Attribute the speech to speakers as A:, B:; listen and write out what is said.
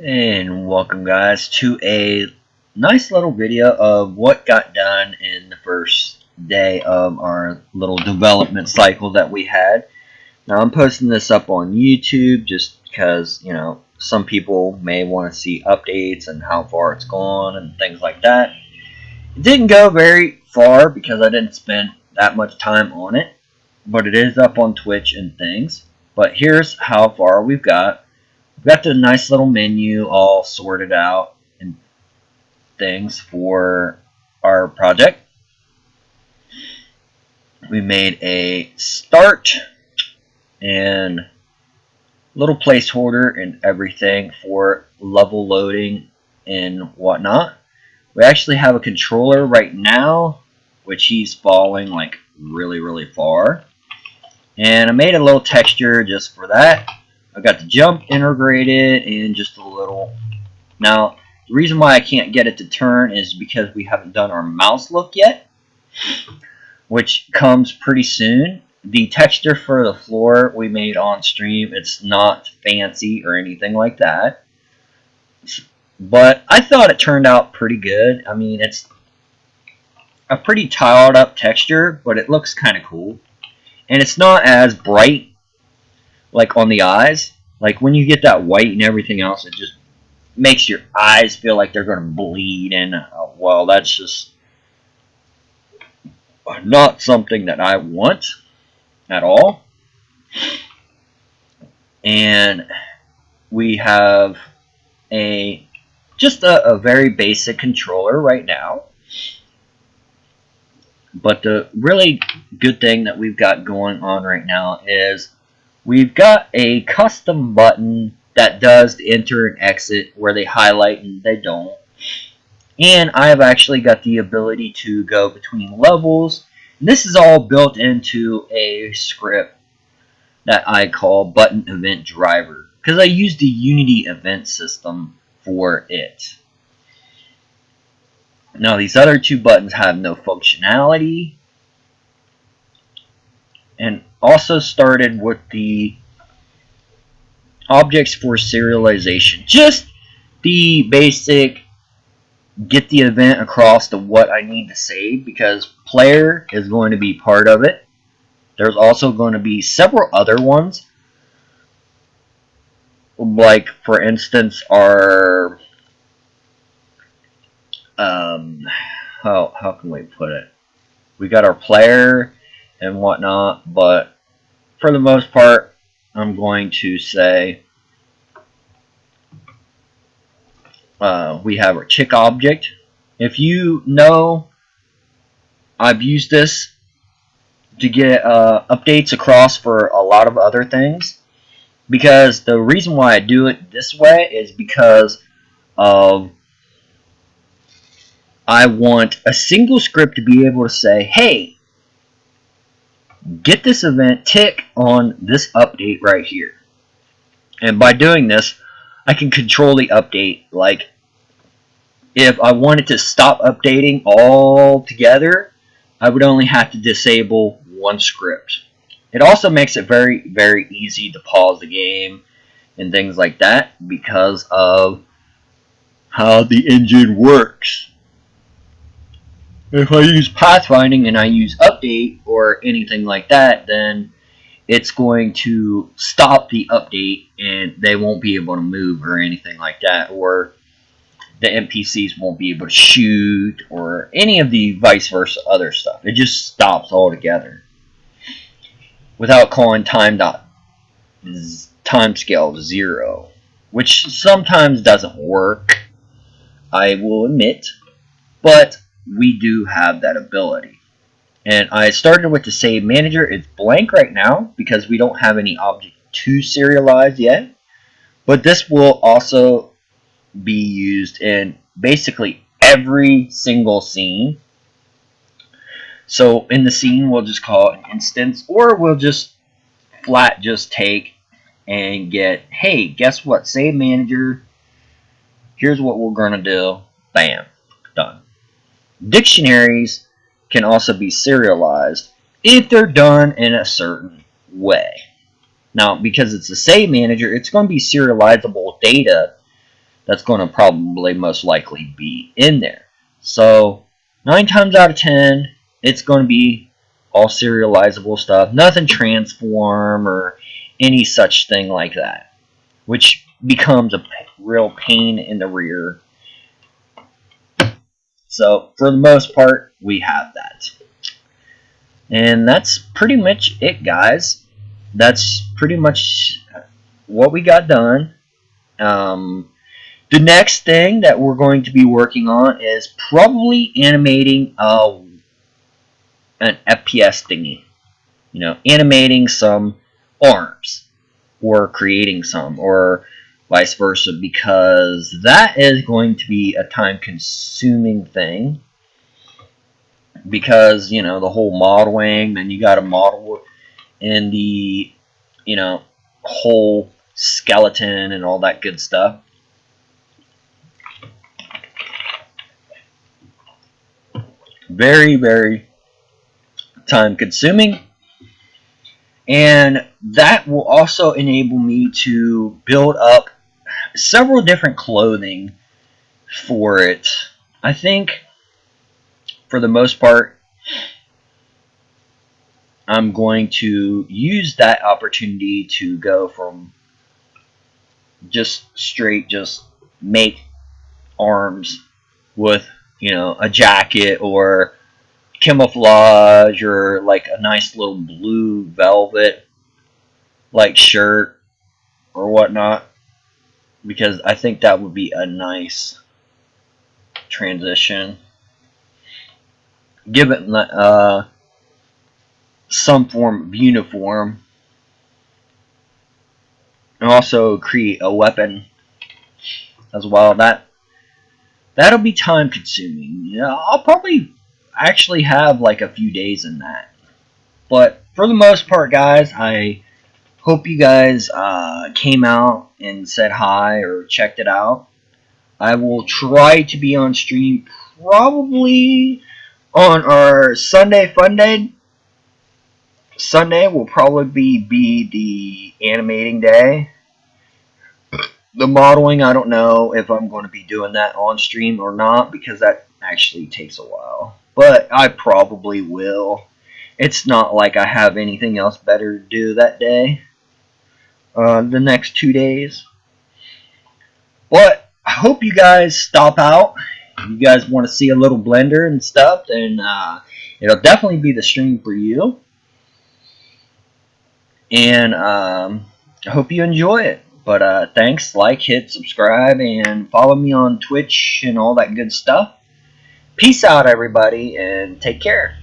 A: And welcome guys to a nice little video of what got done in the first day of our little development cycle that we had. Now I'm posting this up on YouTube just because, some people may want to see updates and how far it's gone and things like that. It didn't go very far because I didn't spend that much time on it, but it is up on Twitch and things. But here's how far we've got. We've got the nice little menu all sorted out and things for our project. We made a start and little placeholder and everything for level loading and whatnot. We actually have a controller right now, which he's falling like really far. And I made a little texture just for that. I've got the jump integrated and just a little. Now, the reason why I can't get it to turn is because we haven't done our mouse look yet, which comes pretty soon. The texture for the floor we made on stream, it's not fancy or anything like that. But I thought it turned out pretty good. I mean, it's a pretty tiled up texture, but it looks kind of cool. And it's not as bright like on the eyes. Like when you get that white and everything else, it just makes your eyes feel like they're going to bleed. And well, that's just not something that I want at all. And we have just a very basic controller right now. But the really good thing that we've got going on right now is we've got a custom button that does the enter and exit where they highlight and they don't. And I have actually got the ability to go between levels. And this is all built into a script that I call Button Event Driver, because I use the Unity event system for it. Now these other two buttons have no functionality. And also started with the objects for serialization. Just the basic get the event across to what I need to save, because player is going to be part of it. There's also going to be several other ones. Like for instance our how can we put it? We got our player and whatnot, but for the most part, I'm going to say we have our chick object. If you know, I've used this to get updates across for a lot of other things, because the reason why I do it this way is because of I want a single script to be able to say, hey, get this event tick on this update right here. And by doing this, I can control the update. Like, if I wanted to stop updating altogether, I would only have to disable one script. It also makes it very easy to pause the game and things like that because of how the engine works. If I use pathfinding and I use update or anything like that, then it's going to stop the update and they won't be able to move or anything like that, or the NPCs won't be able to shoot or any of the vice versa other stuff. It just stops altogether without calling timescale 0, which sometimes doesn't work, I will admit, but we do have that ability. And I started with the save manager. It's blank right now because we don't have any object to serialize yet, but this will also be used in basically every single scene. So in the scene we'll just call it an instance, or we'll just flat just take and get, hey, guess what, save manager, here's what we're gonna do, bam, done. Dictionaries can also be serialized if they're done in a certain way. Now, because it's a save manager, it's going to be serializable data that's going to probably most likely be in there. So 9 times out of 10, it's going to be all serializable stuff, nothing transform or any such thing like that, which becomes a real pain in the rear. So for the most part, we have that. And that's pretty much it, guys. That's pretty much what we got done. The next thing that we're going to be working on is probably animating an FPS thingy. You know, animating some arms or creating some or vice versa, because that is going to be a time-consuming thing. Because, you know, the whole modeling, then you got to model in the, you know, whole skeleton and all that good stuff. Very, very time consuming. And that will also enable me to build up several different clothing for it. I think for the most part, I'm going to use that opportunity to go from just straight, just make arms with, you know, a jacket or camouflage or like a nice little blue velvet like shirt or whatnot, because I think that would be a nice transition. Give it some form of uniform, and also create a weapon as well. That'll be time consuming. Yeah, I'll probably actually have like a few days in that. But for the most part, guys, I hope you guys came out and said hi or checked it out. I will try to be on stream probably on our Sunday Fun Day. Sunday will probably be the animating day. The modeling, I don't know if I'm going to be doing that on stream or not, because that actually takes a while. But I probably will. It's not like I have anything else better to do that day. The next 2 days. But I hope you guys stop out. If you guys want to see a little Blender and stuff, then it'll definitely be the stream for you. And I hope you enjoy it. But thanks, like, hit subscribe, and follow me on Twitch and all that good stuff. Peace out, everybody, and take care.